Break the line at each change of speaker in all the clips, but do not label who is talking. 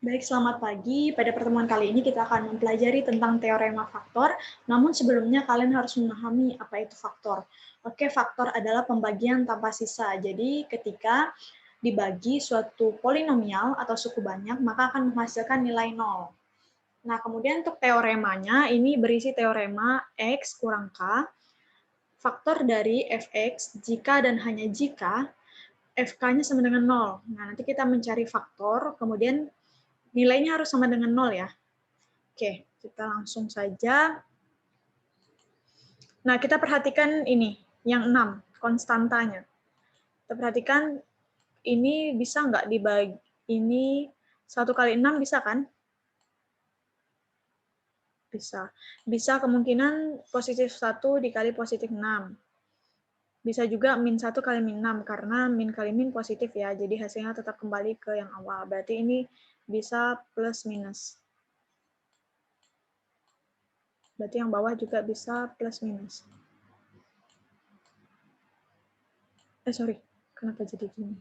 Baik, selamat pagi. Pada pertemuan kali ini kita akan mempelajari tentang teorema faktor, namun sebelumnya kalian harus memahami apa itu faktor. Oke, faktor adalah pembagian tanpa sisa. Jadi ketika dibagi suatu polinomial atau suku banyak, maka akan menghasilkan nilai 0. Nah, kemudian untuk teoremanya, ini berisi teorema X kurang K, faktor dari fx jika dan hanya jika fk-nya sama dengan 0. Nah, nanti kita mencari faktor, kemudian nilainya harus sama dengan 0 ya. Oke, kita langsung saja. Nah, kita perhatikan ini, yang 6, konstantanya. Kita perhatikan ini bisa nggak dibagi, ini 1 kali 6 bisa kan? Bisa. Bisa kemungkinan positif 1 dikali positif 6. Bisa juga min 1 kali min 6, karena min kali min positif ya, jadi hasilnya tetap kembali ke yang awal. Berarti ini bisa plus minus. Berarti yang bawah juga bisa plus minus. Sorry, kenapa jadi gini?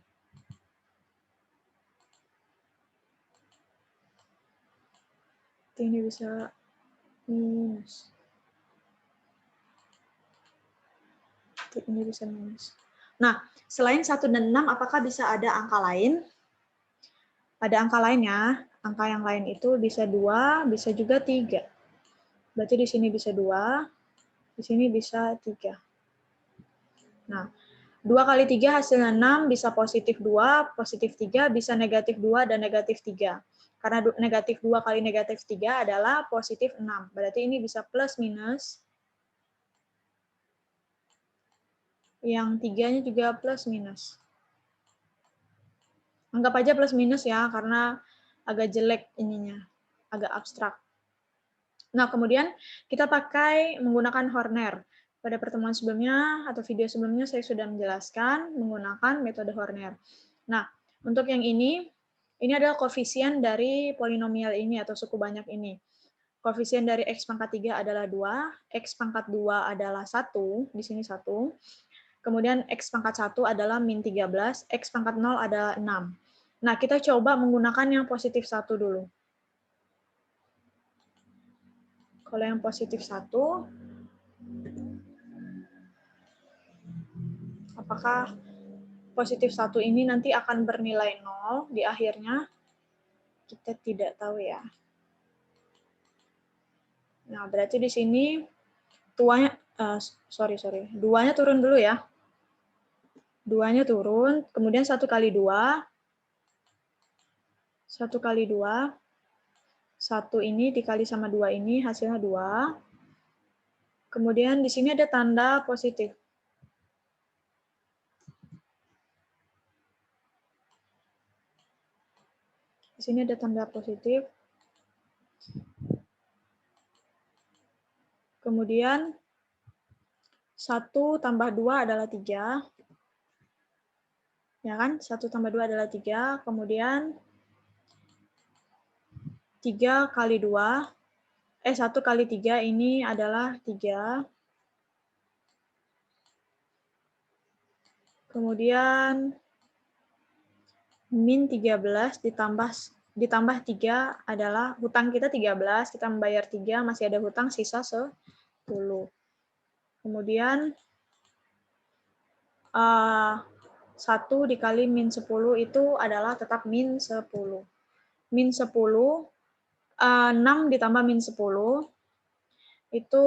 Ini bisa minus. Ini bisa minus. Nah, selain 1 dan 6, apakah bisa ada angka lain? Ada angka lainnya. Angka yang lain itu bisa 2, bisa juga 3. Berarti di sini bisa 2, di sini bisa 3. Nah, 2 kali 3 hasilnya 6, bisa positif 2, positif 3, bisa negatif 2, dan negatif 3. Karena negatif 2 kali negatif 3 adalah positif 6. Berarti ini bisa plus minus. Yang 3-nya juga plus minus. Anggap aja plus minus ya, karena agak jelek ininya, agak abstrak. Nah, kemudian kita pakai menggunakan Horner. Pada pertemuan sebelumnya atau video sebelumnya saya sudah menjelaskan menggunakan metode Horner. Nah, untuk yang ini adalah koefisien dari polinomial ini atau suku banyak ini. Koefisien dari X pangkat 3 adalah 2, X pangkat 2 adalah 1, di sini 1. Kemudian X pangkat 1 adalah min 13, X pangkat 0 adalah 6. Nah, kita coba menggunakan yang positif 1 dulu. Kalau yang positif 1, apakah positif 1 ini nanti akan bernilai 0 di akhirnya? Kita tidak tahu ya. Nah, berarti di sini tuanya, duanya turun dulu ya. Duanya turun, kemudian 1 kali 2, 1 kali 2, 1 ini dikali sama 2 ini, hasilnya 2. Kemudian di sini ada tanda positif. Di sini ada tanda positif. Kemudian 1 tambah 2 adalah 3. Ya kan? 1 tambah 2 adalah 3. Kemudian 3 kali 2. 1 kali 3 ini adalah 3. Kemudian min 13 ditambah 3 adalah hutang kita 13, kita membayar 3, masih ada hutang sisa 10. Kemudian 1 dikali min 10 itu adalah tetap min 10. Min 10, 6 ditambah min 10, itu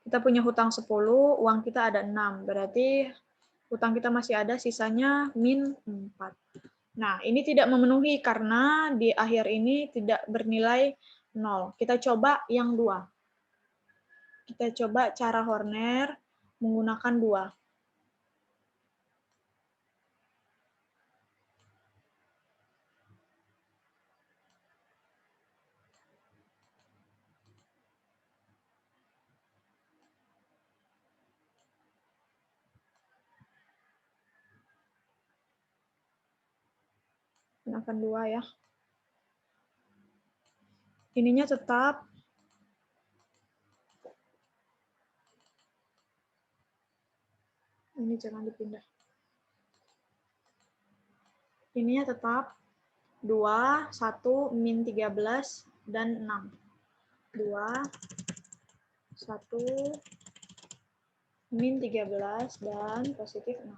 kita punya hutang 10, uang kita ada 6. Berarti hutang kita masih ada, sisanya min 4. Nah, ini tidak memenuhi karena di akhir ini tidak bernilai 0. Kita coba yang 2. Kita coba cara Horner menggunakan 2. Gunakan 2 ya. Ininya tetap ini jangan dipindah. Ininya tetap 2, 1, min 13, dan 6. 2, 1, min 13, dan positif 6.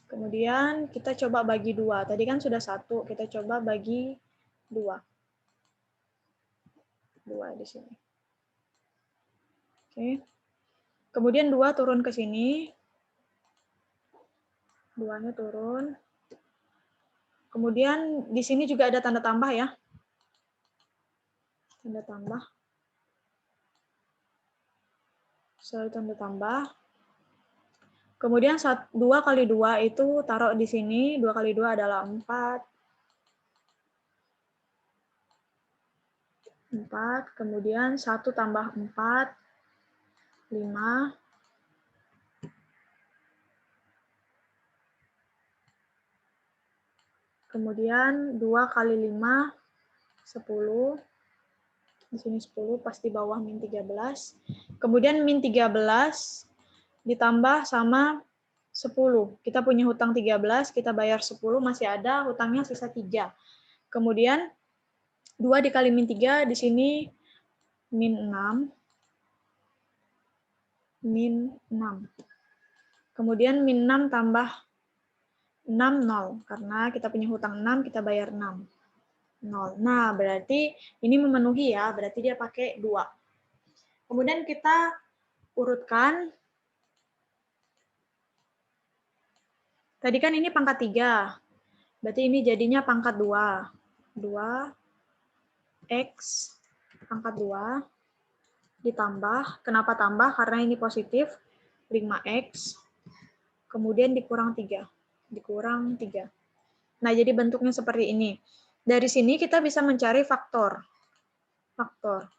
Kemudian kita coba bagi 2. Tadi kan sudah 1, kita coba bagi 2. 2 di sini. Oke. Kemudian 2 turun ke sini. 2-nya turun. Kemudian di sini juga ada tanda tambah ya. Tanda tambah. Selalu tanda tambah. Kemudian 2 kali 2 itu taruh di sini. 2 kali 2 adalah 4. 4. Kemudian 1 tambah 4. 5. Kemudian 2 kali 5, 10. Di sini 10, pas di bawah min 13. Kemudian min 13 ditambah sama 10. Kita punya hutang 13, kita bayar 10, masih ada hutangnya sisa 3. Kemudian 2 dikali min 3, di sini min 6. Min 6. Kemudian min 6 tambah 6, 0. Karena kita punya hutang 6, kita bayar 6. 0. Nah, berarti ini memenuhi ya, berarti dia pakai 2. Kemudian kita urutkan. Tadi kan ini pangkat 3. Berarti ini jadinya pangkat 2. 2x pangkat 2 ditambah, kenapa tambah? Karena ini positif, 5x, kemudian dikurang 3. Dikurang 3. Nah, jadi bentuknya seperti ini. Dari sini kita bisa mencari faktor. Faktor.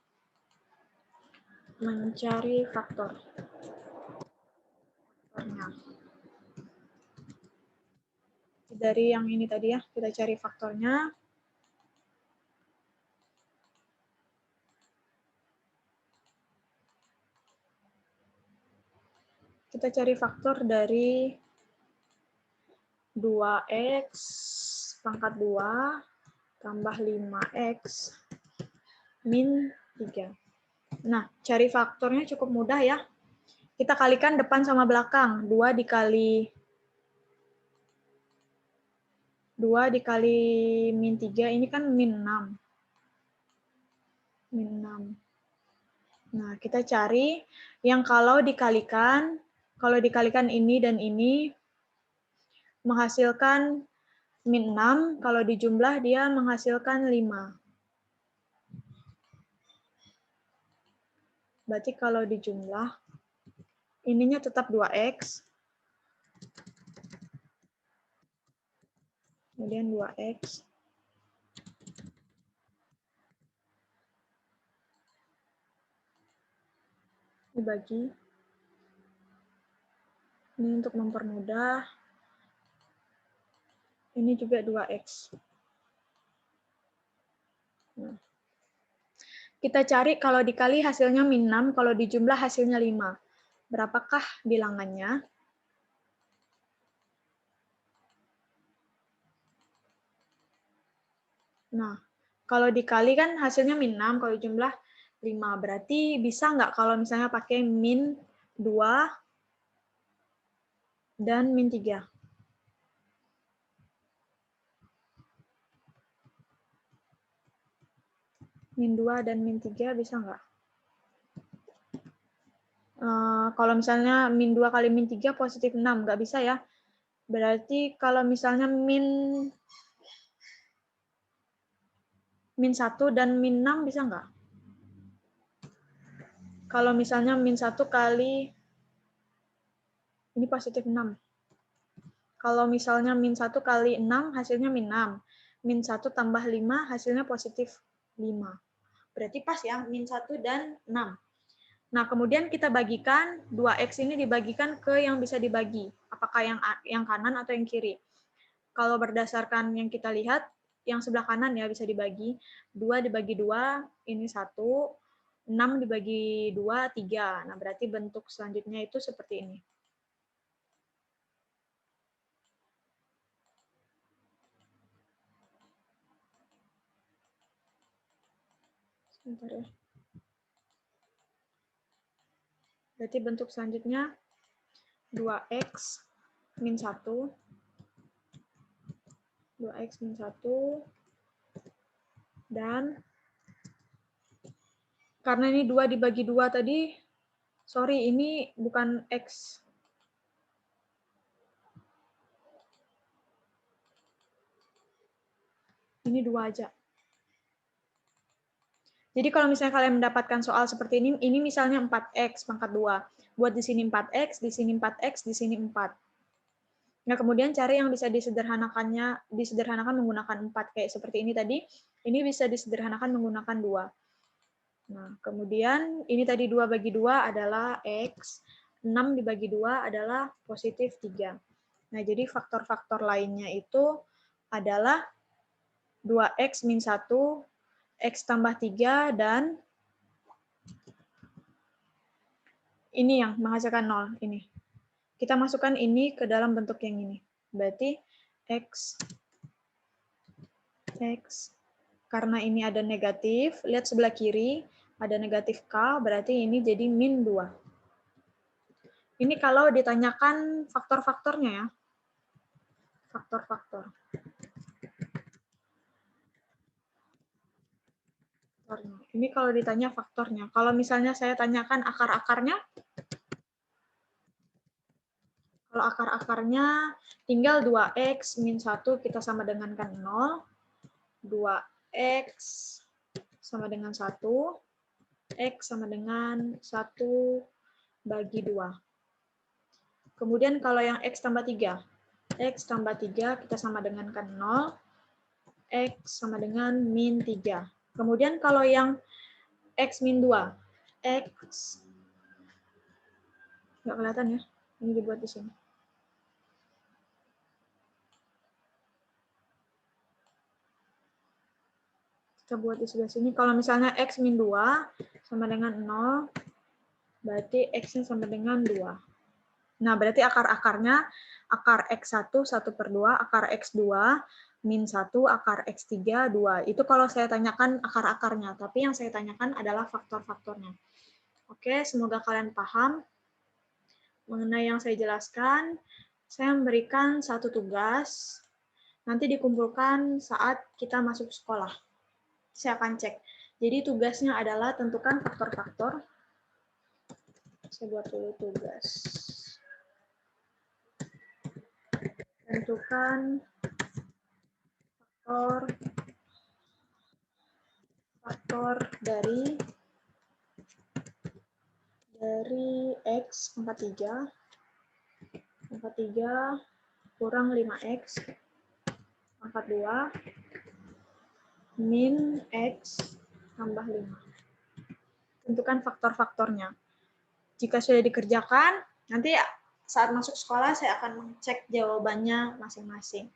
Mencari faktor. Faktornya. Dari yang ini tadi ya, kita cari faktornya. Kita cari faktor dari 2x pangkat 2 tambah 5x min 3. Nah, cari faktornya cukup mudah ya. Kita kalikan depan sama belakang. 2 dikali min 3, ini kan min 6. Min 6. Nah, kita cari yang kalau dikalikan ini dan ini, menghasilkan min 6, kalau dijumlah dia menghasilkan 5. Berarti kalau dijumlah, ininya tetap 2x, kemudian 2x, dibagi, ini untuk mempermudah, ini juga 2x. Nah, kita cari kalau dikali hasilnya min 6, kalau dijumlah hasilnya 5. Berapakah bilangannya? Nah, kalau dikali kan hasilnya min 6, kalau jumlah 5. Berarti bisa nggak kalau misalnya pakai min 2 dan min 3? Min 2 dan min 3 bisa nggak? Kalau misalnya min 2 kali min 3 positif 6, nggak bisa ya. Berarti kalau misalnya min 1 dan min 6 bisa nggak? Kalau misalnya min 1 kali, ini positif 6. Kalau misalnya min 1 kali 6, hasilnya min 6. Min 1 tambah 5, hasilnya positif 5. Berarti pas ya, min 1 dan 6. Nah, kemudian kita bagikan, 2x ini dibagikan ke yang bisa dibagi. Apakah yang kanan atau yang kiri? Kalau berdasarkan yang kita lihat, yang sebelah kanan ya bisa dibagi. 2 dibagi 2, ini 1. 6 dibagi 2, 3. Nah, berarti bentuk selanjutnya itu seperti ini. Bentar ya. Berarti bentuk selanjutnya 2x min 1. 2x min 1. Dan karena ini 2 dibagi 2 tadi, sorry, ini bukan x. Ini 2 aja. Jadi kalau misalnya kalian mendapatkan soal seperti ini misalnya 4x pangkat 2. Buat di sini 4x, di sini 4x, di sini 4. Nah, kemudian cari yang bisa disederhanakan menggunakan 4. Kayak seperti ini tadi, ini bisa disederhanakan menggunakan 2. Nah, kemudian ini tadi 2 bagi 2 adalah x, 6 dibagi 2 adalah positif 3. Nah, jadi faktor-faktor lainnya itu adalah 2x min 1, x tambah 3, dan ini yang menghasilkan 0, ini. Kita masukkan ini ke dalam bentuk yang ini. Berarti x, karena ini ada negatif, lihat sebelah kiri, ada negatif k, berarti ini jadi min 2. Ini kalau ditanyakan faktor-faktornya ya. Faktor-faktor. Ini kalau ditanya faktornya. Kalau misalnya saya tanyakan akar-akarnya, kalau akar-akarnya tinggal 2x min 1 kita sama dengan kan 0. 2x sama dengan 1. X sama dengan 1 bagi 2. Kemudian kalau yang X tambah 3. X tambah 3 kita sama dengan kan 0. X sama dengan min 3. Kemudian kalau yang X min 2. X, nggak kelihatan ya, ini dibuat di sini. Kita buat di sebelah sini. Kalau misalnya X min 2 sama dengan 0, berarti X-nya sama dengan 2. Nah, berarti akar-akarnya, akar X1, 1/2, akar X2, min 1, akar X3, 2. Itu kalau saya tanyakan akar-akarnya, tapi yang saya tanyakan adalah faktor-faktornya. Oke, semoga kalian paham mengenai yang saya jelaskan. Saya memberikan satu tugas, nanti dikumpulkan saat kita masuk sekolah. Saya akan cek. Jadi tugasnya adalah tentukan faktor-faktor. Saya buat dulu tugas. Tentukan faktor dari X pangkat 3 kurang 5X pangkat 2 min X tambah 5. Tentukan faktor-faktornya. Jika sudah dikerjakan, nanti saat masuk sekolah saya akan mengecek jawabannya masing-masing.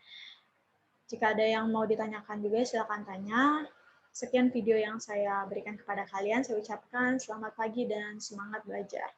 Jika ada yang mau ditanyakan juga, silakan tanya. Sekian video yang saya berikan kepada kalian. Saya ucapkan selamat pagi dan semangat belajar.